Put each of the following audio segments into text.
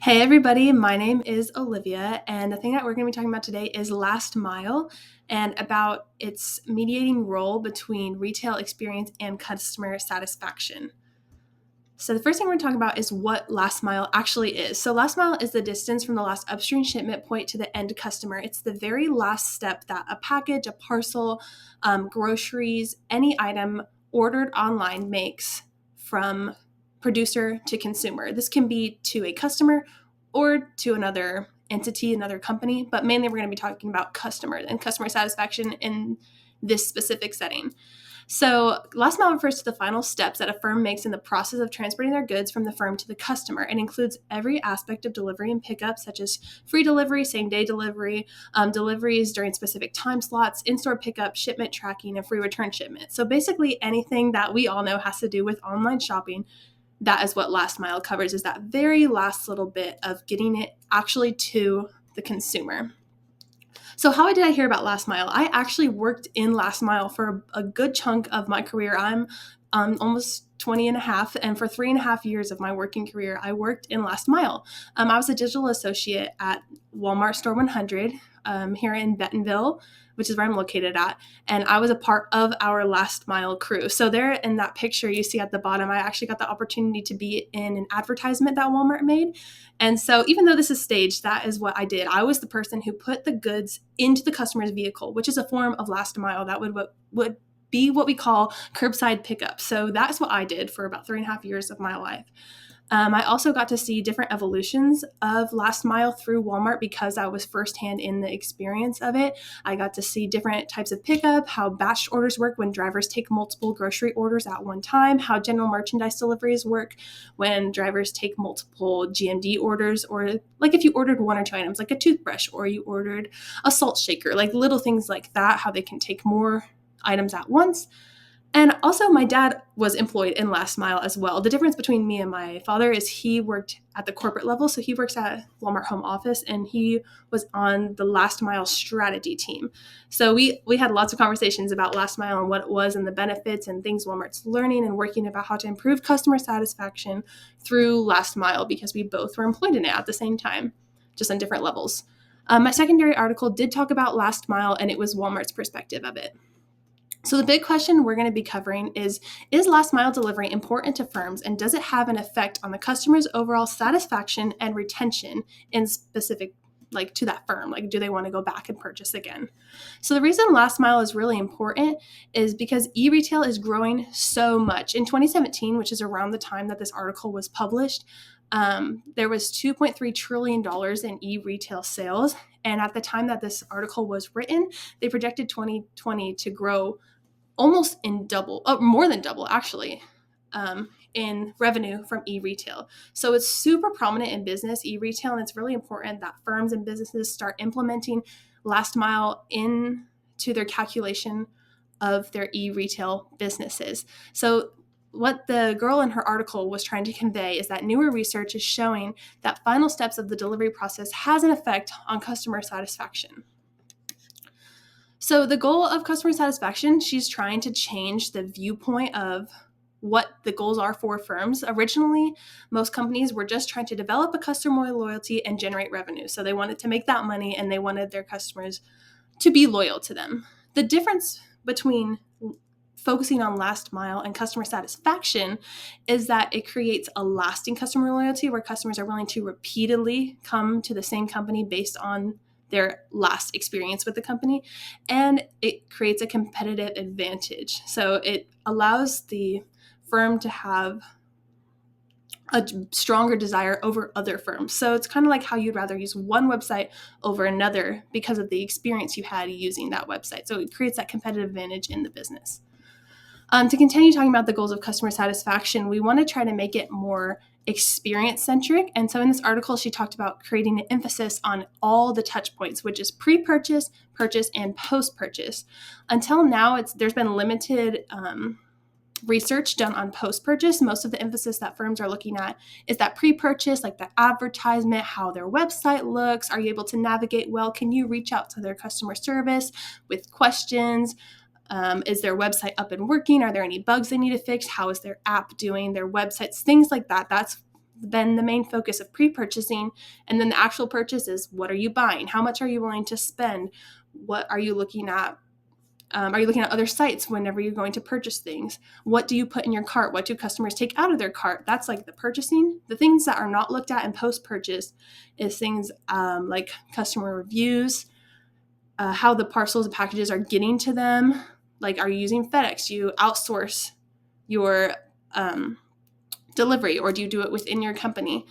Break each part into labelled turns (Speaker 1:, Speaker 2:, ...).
Speaker 1: Hey everybody, my name is Olivia, and the thing that we're going to be talking about today is last mile and about its mediating role between retail experience and customer satisfaction. So the first thing we're going to talk about is what last mile actually is. So last mile is the distance from the last upstream shipment point to the end customer. It's the very last step that a package, a parcel, groceries, any item ordered online makes from producer to consumer. This can be to a customer or to another entity, another company, but mainly we're going to be talking about customers and customer satisfaction in this specific setting. So, last mile refers to the final steps that a firm makes in the process of transporting their goods from the firm to the customer. It includes every aspect of delivery and pickup, such as free delivery, same-day delivery, deliveries during specific time slots, in-store pickup, shipment tracking, and free return shipment. So, basically, anything that we all know has to do with online shopping, that is what last mile covers, is that very last little bit of getting it actually to the consumer. So how did I hear about last mile? I actually worked in last mile for a good chunk of my career. I'm almost 20 and a half, and for 3.5 years of my working career, I worked in last mile. I was a digital associate at Walmart Store 100 here in Bentonville, which is where I'm located at, and I was a part of our last mile crew. So there in that picture you see at the bottom, I actually got the opportunity to be in an advertisement that Walmart made. And so even though this is staged, that is what I did. I was the person who put the goods into the customer's vehicle, which is a form of last mile. That would be what we call curbside pickup. So that's what I did for about 3.5 years of my life. I also got to see different evolutions of last mile through Walmart because I was firsthand in the experience of it. I got to see different types of pickup, how batch orders work when drivers take multiple grocery orders at one time, how general merchandise deliveries work when drivers take multiple GMD orders, or like if you ordered one or two items, like a toothbrush, or you ordered a salt shaker, like little things like that, how they can take more items at once. And also, my dad was employed in last mile as well. The difference between me and my father is he worked at the corporate level. So he works at Walmart home office, and he was on the last mile strategy team. So we had lots of conversations about last mile and what it was and the benefits and things Walmart's learning and working about how to improve customer satisfaction through last mile, because we both were employed in it at the same time, just on different levels. My secondary article did talk about last mile, and it was Walmart's perspective of it. So the big question we're going to be covering is last mile delivery important to firms, and does it have an effect on the customer's overall satisfaction and retention in specific, like to that firm? Like, do they want to go back and purchase again? So the reason last mile is really important is because e-retail is growing so much. In 2017, which is around the time that this article was published, there was $2.3 trillion in e-retail sales. And at the time that this article was written, they projected 2020 to grow almost in double, more than double actually, in revenue from e-retail. So it's super prominent in business, e-retail, and it's really important that firms and businesses start implementing last mile into their calculation of their e-retail businesses. So what the girl in her article was trying to convey is that newer research is showing that final steps of the delivery process has an effect on customer satisfaction. So the goal of customer satisfaction, she's trying to change the viewpoint of what the goals are for firms. Originally, most companies were just trying to develop a customer loyalty and generate revenue. So they wanted to make that money, and they wanted their customers to be loyal to them. The difference between focusing on last mile and customer satisfaction is that it creates a lasting customer loyalty where customers are willing to repeatedly come to the same company based on their last experience with the company, and it creates a competitive advantage. So it allows the firm to have a stronger desire over other firms. So it's kind of like how you'd rather use one website over another because of the experience you had using that website. So it creates that competitive advantage in the business. To continue talking about the goals of customer satisfaction, we want to try to make it more experience-centric. And so in this article, she talked about creating an emphasis on all the touch points, which is pre-purchase, purchase, and post-purchase. Until now, there's been limited research done on post-purchase. Most of the emphasis that firms are looking at is that pre-purchase, like the advertisement, how their website looks. Are you able to navigate well? Can you reach out to their customer service with questions? Is their website up and working? Are there any bugs they need to fix? How is their app doing? Their websites, things like that. That's been the main focus of pre-purchasing. And then the actual purchase is, what are you buying? How much are you willing to spend? What are you looking at? Are you looking at other sites whenever you're going to purchase things? What do you put in your cart? What do customers take out of their cart? That's like the purchasing. The things that are not looked at in post-purchase is things like customer reviews, how the parcels and packages are getting to them. Like, are you using FedEx? You outsource your delivery, or do you do it within your company?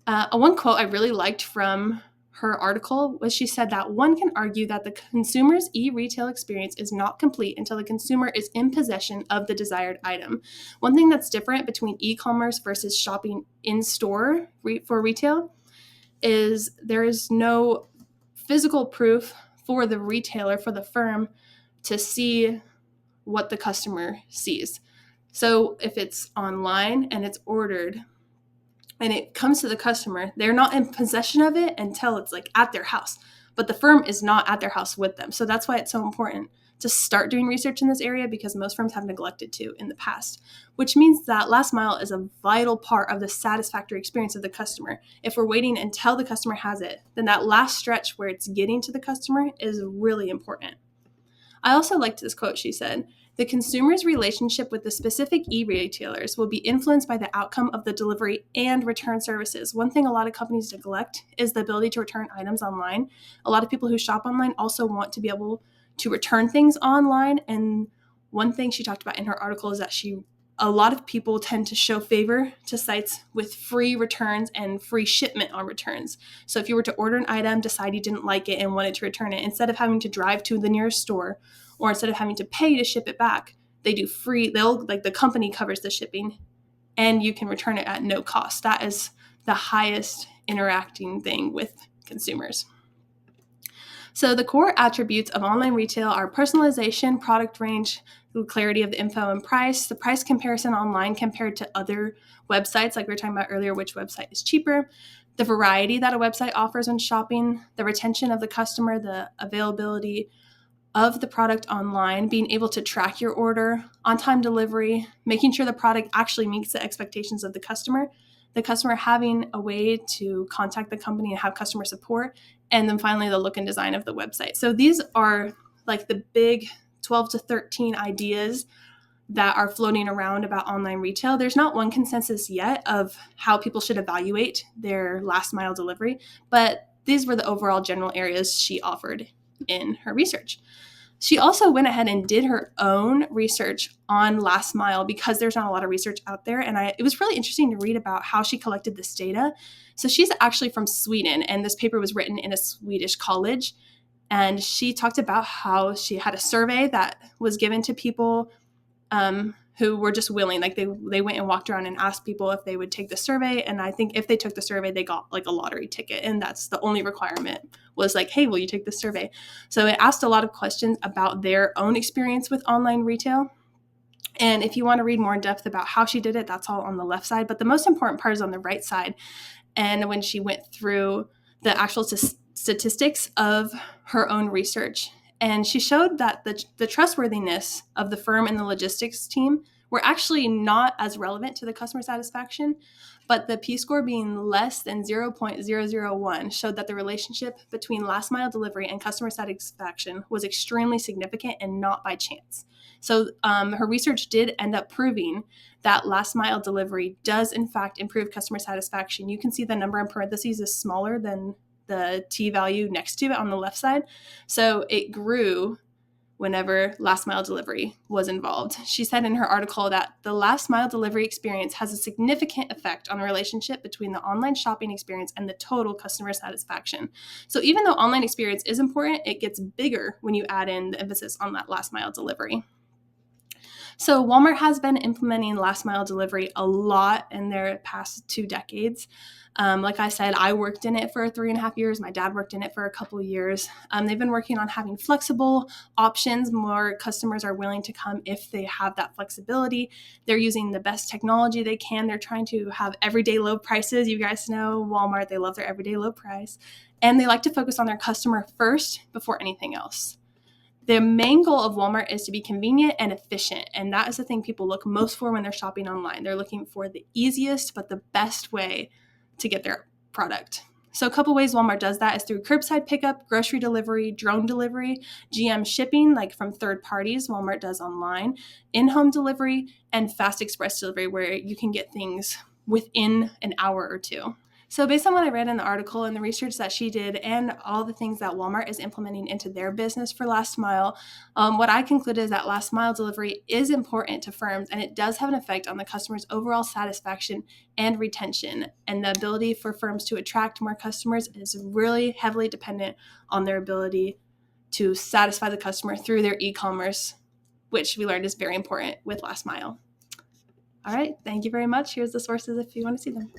Speaker 1: One quote I really liked from her article was, she said that one can argue that the consumer's e-retail experience is not complete until the consumer is in possession of the desired item. One thing that's different between e-commerce versus shopping in-store for retail is there is no physical proof for the retailer, for the firm, to see what the customer sees. So if it's online and it's ordered and it comes to the customer, they're not in possession of it until it's like at their house. But the firm is not at their house with them. So that's why it's so important to start doing research in this area, because most firms have neglected to in the past, which means that last mile is a vital part of the satisfactory experience of the customer. If we're waiting until the customer has it, then that last stretch where it's getting to the customer is really important. I also liked this quote. She said, "The consumer's relationship with the specific e-retailers will be influenced by the outcome of the delivery and return services." One thing a lot of companies neglect is the ability to return items online. A lot of people who shop online also want to be able to return things online. And one thing she talked about in her article is that a lot of people tend to show favor to sites with free returns and free shipment on returns. So if you were to order an item, decide you didn't like it and wanted to return it, instead of having to drive to the nearest store, or instead of having to pay to ship it back, they do free. The company covers the shipping and you can return it at no cost. That is the highest interacting thing with consumers. So the core attributes of online retail are personalization, product range, the clarity of the info and price, the price comparison online compared to other websites, like we were talking about earlier, which website is cheaper, the variety that a website offers when shopping, the retention of the customer, the availability of the product online, being able to track your order, on-time delivery, making sure the product actually meets the expectations of the customer having a way to contact the company and have customer support, and then finally the look and design of the website. So these are like the big 12 to 13 ideas that are floating around about online retail. There's not one consensus yet of how people should evaluate their last mile delivery, but these were the overall general areas she offered in her research. She also went ahead and did her own research on last mile, because there's not a lot of research out there. And it was really interesting to read about how she collected this data. So she's actually from Sweden, and this paper was written in a Swedish college. And she talked about how she had a survey that was given to people who were just willing. Like they went and walked around and asked people if they would take the survey. And I think if they took the survey, they got like a lottery ticket. And that's the only requirement, was like, hey, will you take the survey? So it asked a lot of questions about their own experience with online retail. And if you want to read more in depth about how she did it, that's all on the left side. But the most important part is on the right side. And when she went through the actual statistics of her own research, and she showed that the trustworthiness of the firm and the logistics team were actually not as relevant to the customer satisfaction, but the P-score being less than 0.001 showed that the relationship between last mile delivery and customer satisfaction was extremely significant and not by chance. So her research did end up proving that last mile delivery does in fact improve customer satisfaction. You can see the number in parentheses is smaller than the T value next to it on the left side. So it grew whenever last mile delivery was involved. She said in her article that the last mile delivery experience has a significant effect on the relationship between the online shopping experience and the total customer satisfaction. So even though online experience is important, it gets bigger when you add in the emphasis on that last mile delivery. So Walmart has been implementing last mile delivery a lot in their past 2 decades. Like I said, I worked in it for 3.5 years. My dad worked in it for a couple of years. They've been working on having flexible options. More customers are willing to come if they have that flexibility. They're using the best technology they can. They're trying to have everyday low prices. You guys know Walmart, they love their everyday low price. And they like to focus on their customer first before anything else. The main goal of Walmart is to be convenient and efficient, and that is the thing people look most for when they're shopping online. They're looking for the easiest but the best way to get their product. So a couple ways Walmart does that is through curbside pickup, grocery delivery, drone delivery, GM shipping, like from third parties Walmart does online, in-home delivery, and fast express delivery, where you can get things within an hour or two. So based on what I read in the article and the research that she did and all the things that Walmart is implementing into their business for last mile, what I concluded is that last mile delivery is important to firms, and it does have an effect on the customer's overall satisfaction and retention. And the ability for firms to attract more customers is really heavily dependent on their ability to satisfy the customer through their e-commerce, which we learned is very important with last mile. All right, thank you very much. Here's the sources if you want to see them.